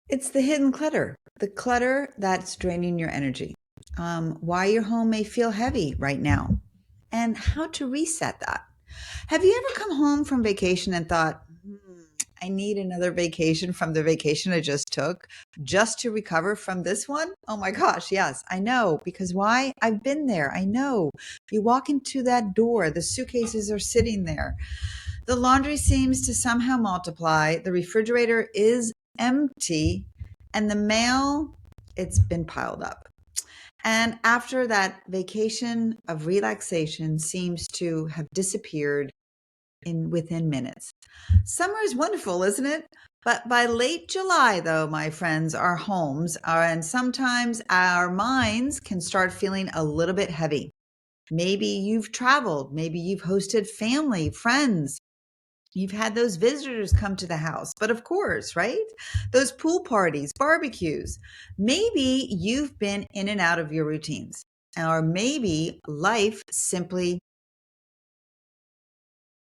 It's the hidden clutter, the clutter that's draining your energy, why your home may feel heavy right now, and how to reset that. Have you ever come home from vacation and thought, I need another vacation from the vacation I just took just to recover from this one? Oh my gosh, yes, I know. Because why? I've been there. I know. You walk into that door, the suitcases are sitting there. The laundry seems to somehow multiply. The refrigerator is empty, and the mail, it's been piled up. And after that vacation of relaxation seems to have disappeared in within minutes. Summer is wonderful, isn't it? But by late July, though, my friends, our homes are, and sometimes our minds can start feeling a little bit heavy. Maybe you've traveled, maybe you've hosted family, friends, you've had those visitors come to the house, but of course, right? Those pool parties, barbecues. Maybe you've been in and out of your routines, or maybe life simply.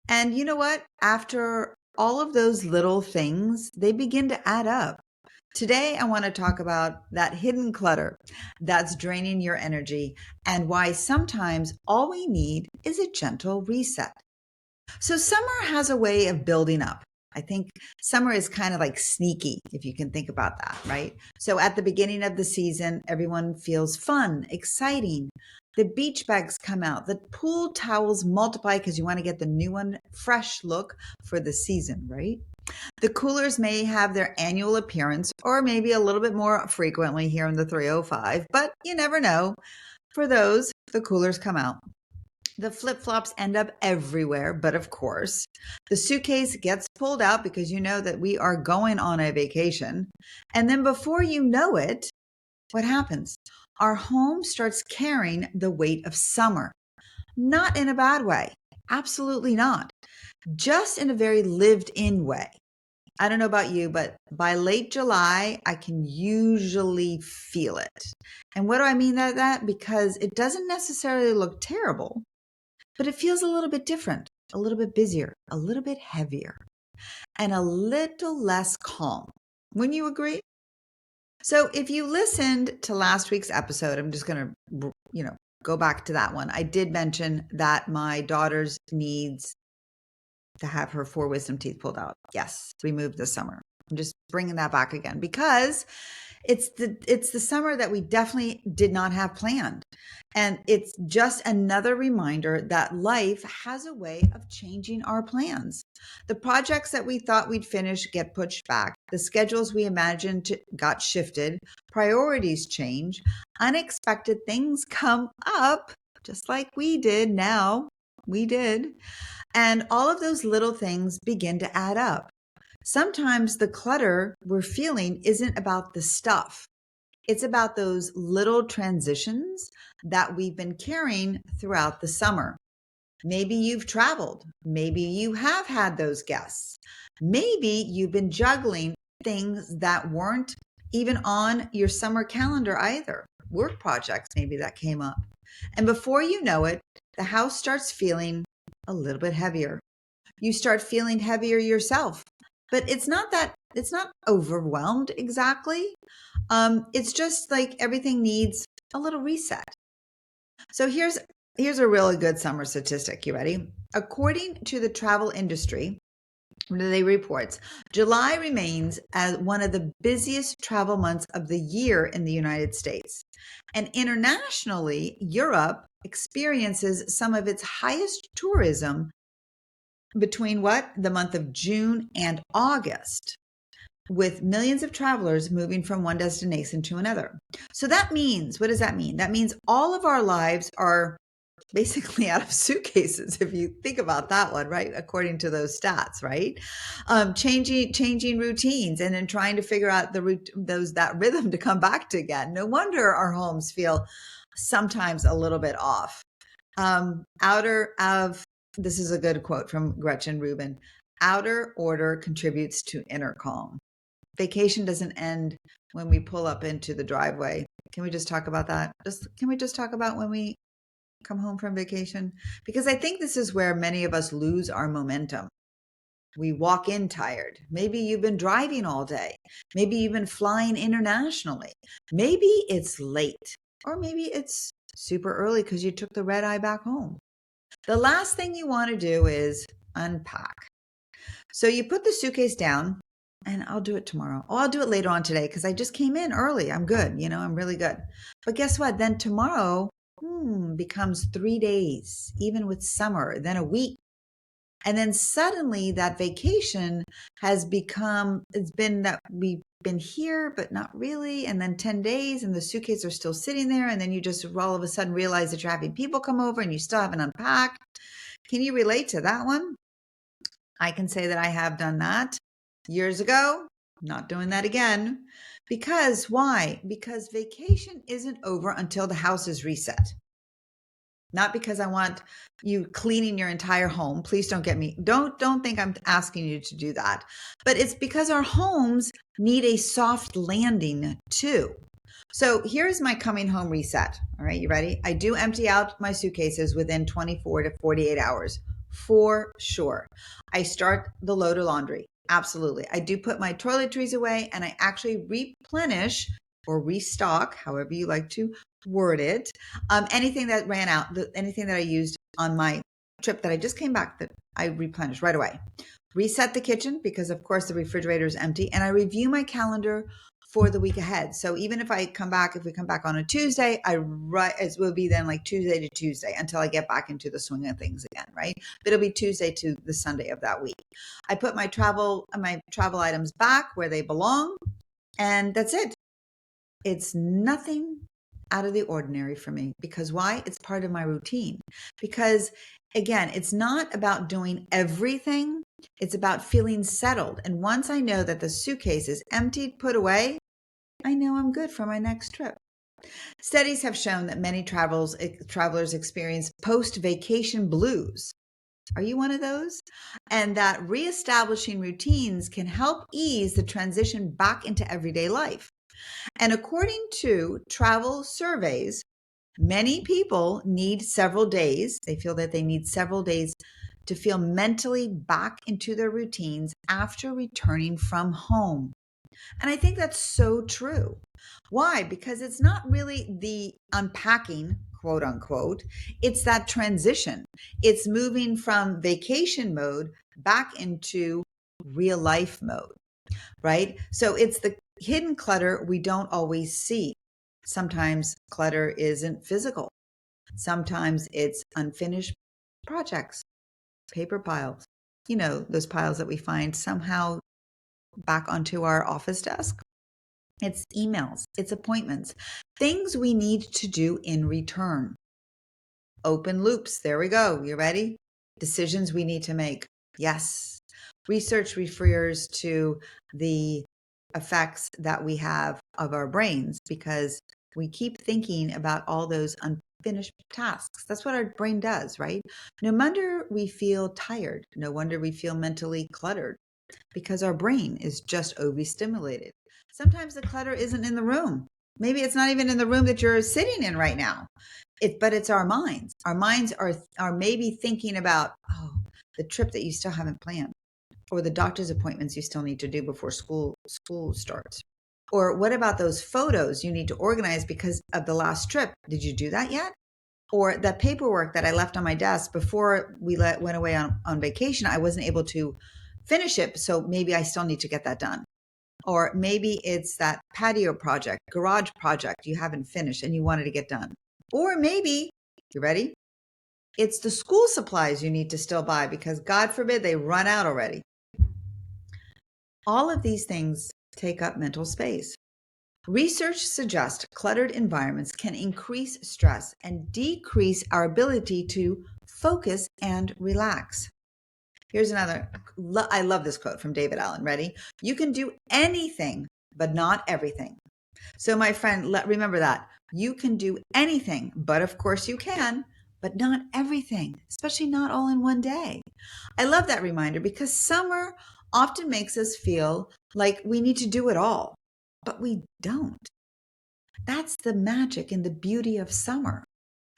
And you know what? After all of those little things, they begin to add up. Today, I want to talk about that hidden clutter that's draining your energy and why sometimes all we need is a gentle reset. So summer has a way of building up. I think summer is kind of like sneaky, if you can think about that, right? So at the beginning of the season, everyone feels fun, exciting. The beach bags come out, the pool towels multiply because you want to get the new one, fresh look for the season, right? The coolers may have their annual appearance or maybe a little bit more frequently here in the 305, but you never know. For those, the coolers come out. The flip flops end up everywhere, but of course, the suitcase gets pulled out because you know that we are going on a vacation. And then before you know it, what happens? Our home starts carrying the weight of summer, not in a bad way. Absolutely not. Just in a very lived in way. I don't know about you, but by late July, I can usually feel it. And what do I mean by that? Because it doesn't necessarily look terrible, but it feels a little bit different, a little bit busier, a little bit heavier, and a little less calm. Wouldn't you agree? So if you listened to last week's episode, I'm just going to, go back to that one. I did mention that my daughter's needs to have her four wisdom teeth pulled out. Yes, removed this summer. I'm just bringing that back again because it's the summer that we definitely did not have planned. And it's just another reminder that life has a way of changing our plans. The projects that we thought we'd finish get pushed back. The schedules we imagined got shifted. Priorities change. Unexpected things come up, just like we did now. We did. And all of those little things begin to add up. Sometimes the clutter we're feeling isn't about the stuff. It's about those little transitions that we've been carrying throughout the summer. Maybe you've traveled. Maybe you have had those guests. Maybe you've been juggling things that weren't even on your summer calendar either. Work projects, maybe that came up. And before you know it, the house starts feeling a little bit heavier. You start feeling heavier yourself. But it's not overwhelmed exactly. It's just like everything needs a little reset. So here's a really good summer statistic. You ready? According to the travel industry, they reports July remains as one of the busiest travel months of the year in the United States. And internationally, Europe experiences some of its highest tourism between what? The month of June and August, with millions of travelers moving from one destination to another. So that means, what does that mean? That means all of our lives are basically out of suitcases, if you think about that one, right? According to those stats, right? Changing routines and then trying to figure out that rhythm to come back to again. No wonder our homes feel sometimes a little bit off. Outer of This is a good quote from Gretchen Rubin. Outer order contributes to inner calm. Vacation doesn't end when we pull up into the driveway. Can we just talk about that? Can we just talk about when we come home from vacation? Because I think this is where many of us lose our momentum. We walk in tired. Maybe you've been driving all day. Maybe you've been flying internationally. Maybe it's late, or maybe it's super early because you took the red eye back home. The last thing you want to do is unpack. So you put the suitcase down, and I'll do it tomorrow. Oh, I'll do it later on today because I just came in early. I'm good. I'm really good. But guess what? Then tomorrow becomes 3 days, even with summer, then a week. And then suddenly that vacation it's been that we've been here, but not really. And then 10 days and the suitcases are still sitting there. And then you just all of a sudden realize that you're having people come over and you still haven't unpacked. Can you relate to that one? I can say that I have done that years ago. Not doing that again. Because why? Because vacation isn't over until the house is reset. Not because I want you cleaning your entire home. Please don't think I'm asking you to do that. But it's because our homes need a soft landing too. So here's my coming home reset. All right, you ready? I do empty out my suitcases within 24 to 48 hours for sure. I start the load of laundry. Absolutely. I do put my toiletries away and I actually replenish or restock, however you like to word it, anything that ran out, anything that I used on my trip that I just came back that I replenished right away. Reset the kitchen because of course the refrigerator is empty, and I review my calendar for the week ahead. So even if we come back on a Tuesday, it will be then like Tuesday to Tuesday until I get back into the swing of things again, right? But it'll be Tuesday to the Sunday of that week. I put my travel items back where they belong, and that's it. It's nothing out of the ordinary for me because why? It's part of my routine. Because again, it's not about doing everything. It's about feeling settled. And once I know that the suitcase is emptied, put away, I know I'm good for my next trip. Studies have shown that many travelers experience post-vacation blues. Are you one of those? And that reestablishing routines can help ease the transition back into everyday life. And according to travel surveys, many people need several days. They feel that they need several days to feel mentally back into their routines after returning from home. And I think that's so true. Why? Because it's not really the unpacking, quote unquote, it's that transition. It's moving from vacation mode back into real life mode, right? So it's the hidden clutter we don't always see. Sometimes clutter isn't physical. Sometimes it's unfinished projects, paper piles, those piles that we find somehow back onto our office desk. It's emails, it's appointments, things we need to do in return. Open loops. There we go. You ready? Decisions we need to make. Yes. Research refers to the effects that we have of our brains because we keep thinking about all those unfinished tasks. That's what our brain does, right? No wonder we feel tired. No wonder we feel mentally cluttered because our brain is just overstimulated. Sometimes the clutter isn't in the room. Maybe it's not even in the room that you're sitting in right now. But it's our minds. Our minds are maybe thinking about, the trip that you still haven't planned, or the doctor's appointments you still need to do before school starts. Or what about those photos you need to organize because of the last trip? Did you do that yet? Or the paperwork that I left on my desk before we went away on vacation, I wasn't able to finish it, so maybe I still need to get that done. Or maybe it's that patio project, garage project you haven't finished and you wanted to get done. Or maybe, you ready? It's the school supplies you need to still buy because God forbid they run out already. All of these things take up mental space. Research suggests cluttered environments can increase stress and decrease our ability to focus and relax. Here's another. I love this quote from David Allen. Ready? You can do anything, but not everything. So my friend, remember that. You can do anything, but of course you can, but not everything, especially not all in one day. I love that reminder because summer often makes us feel like we need to do it all, but we don't. That's the magic and the beauty of summer.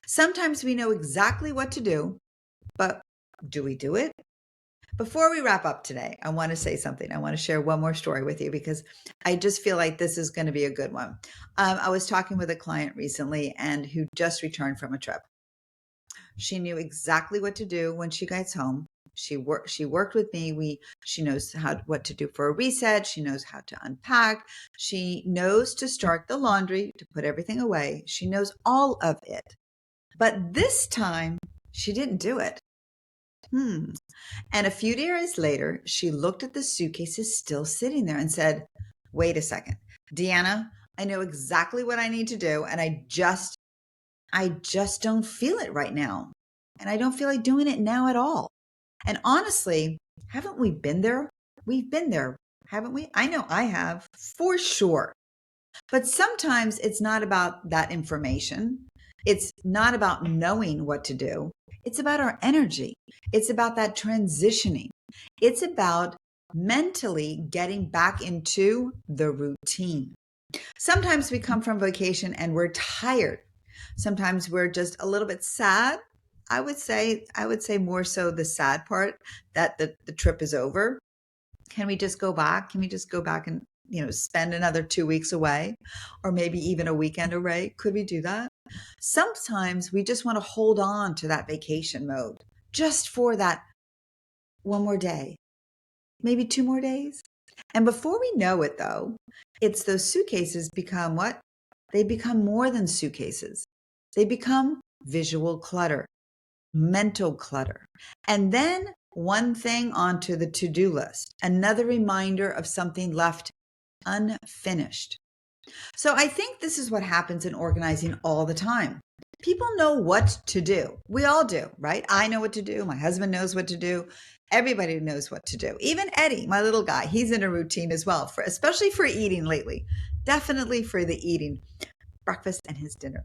Sometimes we know exactly what to do, but do we do it? Before we wrap up today, I want to say something. I want to share one more story with you because I just feel like this is going to be a good one. I was talking with a client recently and who just returned from a trip. She knew exactly what to do when she gets home. She worked with me. She knows what to do for a reset. She knows how to unpack. She knows to start the laundry, to put everything away. She knows all of it. But this time she didn't do it. And a few days later, she looked at the suitcases still sitting there and said, "Wait a second, Deanna, I know exactly what I need to do. And I just don't feel it right now. And I don't feel like doing it now at all." And honestly, haven't we been there? We've been there, haven't we? I know I have for sure. But sometimes it's not about that information. It's not about knowing what to do. It's about our energy. It's about that transitioning. It's about mentally getting back into the routine. Sometimes we come from vacation and we're tired. Sometimes we're just a little bit sad. I would say more so the sad part that the trip is over. Can we just go back? Can we just go back and, spend another 2 weeks away or maybe even a weekend away? Could we do that? Sometimes we just want to hold on to that vacation mode just for that one more day, maybe 2 more days. And before we know it, though, it's those suitcases become what? They become more than suitcases. They become visual clutter, mental clutter. And then one thing onto the to-do list, another reminder of something left unfinished. So I think this is what happens in organizing all the time. People know what to do. We all do, right? I know what to do. My husband knows what to do. Everybody knows what to do. Even Eddie, my little guy, he's in a routine as well, especially for eating lately. Definitely for the eating, breakfast and his dinner.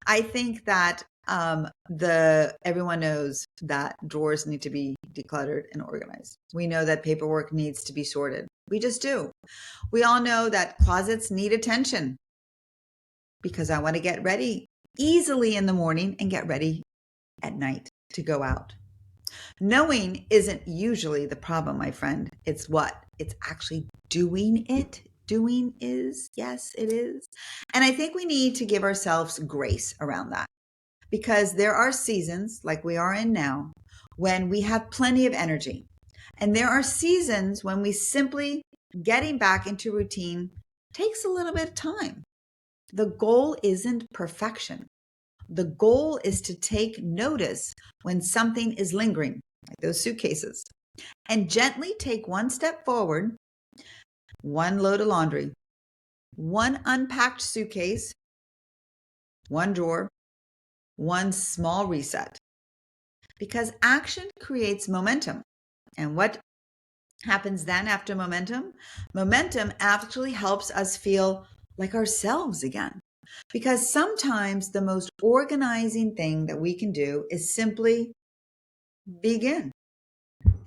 I think that everyone knows that drawers need to be decluttered and organized. We know that paperwork needs to be sorted. We just do. We all know that closets need attention because I want to get ready easily in the morning and get ready at night to go out. Knowing isn't usually the problem, my friend. It's what? It's actually doing it. Doing is, yes, it is. And I think we need to give ourselves grace around that because there are seasons like we are in now when we have plenty of energy. And there are seasons when we simply getting back into routine takes a little bit of time. The goal isn't perfection. The goal is to take notice when something is lingering, like those suitcases, and gently take one step forward, one load of laundry, one unpacked suitcase, one drawer, one small reset. Because action creates momentum. And what happens then after momentum? Momentum actually helps us feel like ourselves again. Because sometimes the most organizing thing that we can do is simply begin.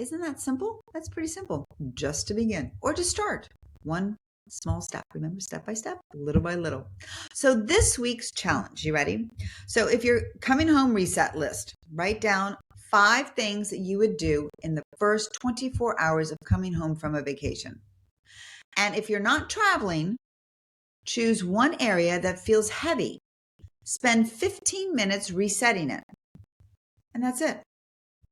Isn't that simple? That's pretty simple. Just to begin or to start one small step. Remember, step by step, little by little. So this week's challenge, you ready? So if you're coming home reset list, write down 5 things that you would do in the first 24 hours of coming home from a vacation. And if you're not traveling, choose one area that feels heavy. Spend 15 minutes resetting it. And that's it.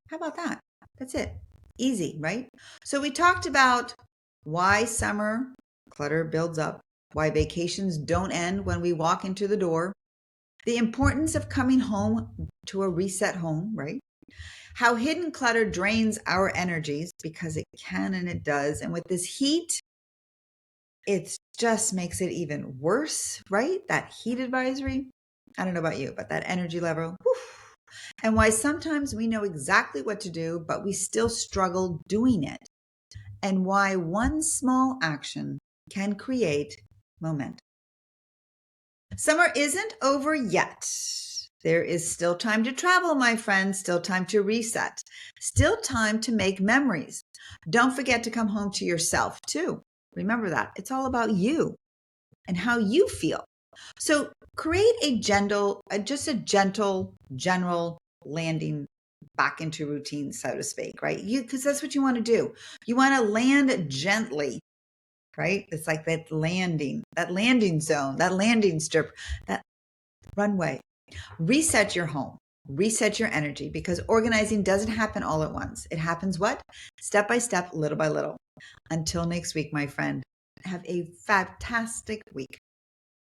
How about that? That's it. Easy, right? So we talked about why summer clutter builds up, why vacations don't end when we walk into the door, the importance of coming home to a reset home, right? How hidden clutter drains our energies because it can and it does. And with this heat, it just makes it even worse, right? That heat advisory. I don't know about you, but that energy level, whew. And why sometimes we know exactly what to do, but we still struggle doing it. And why one small action can create momentum. Summer isn't over yet. There is still time to travel, my friends, still time to reset, still time to make memories. Don't forget to come home to yourself too. Remember that. It's all about you and how you feel. So create just a gentle, general landing back into routine, so to speak, right? Because that's what you want to do. You want to land gently, right? It's like that landing zone, that landing strip, that runway. Reset your home, reset your energy, because organizing doesn't happen all at once. It happens what? Step by step, little by little. Until next week, my friend, have a fantastic week.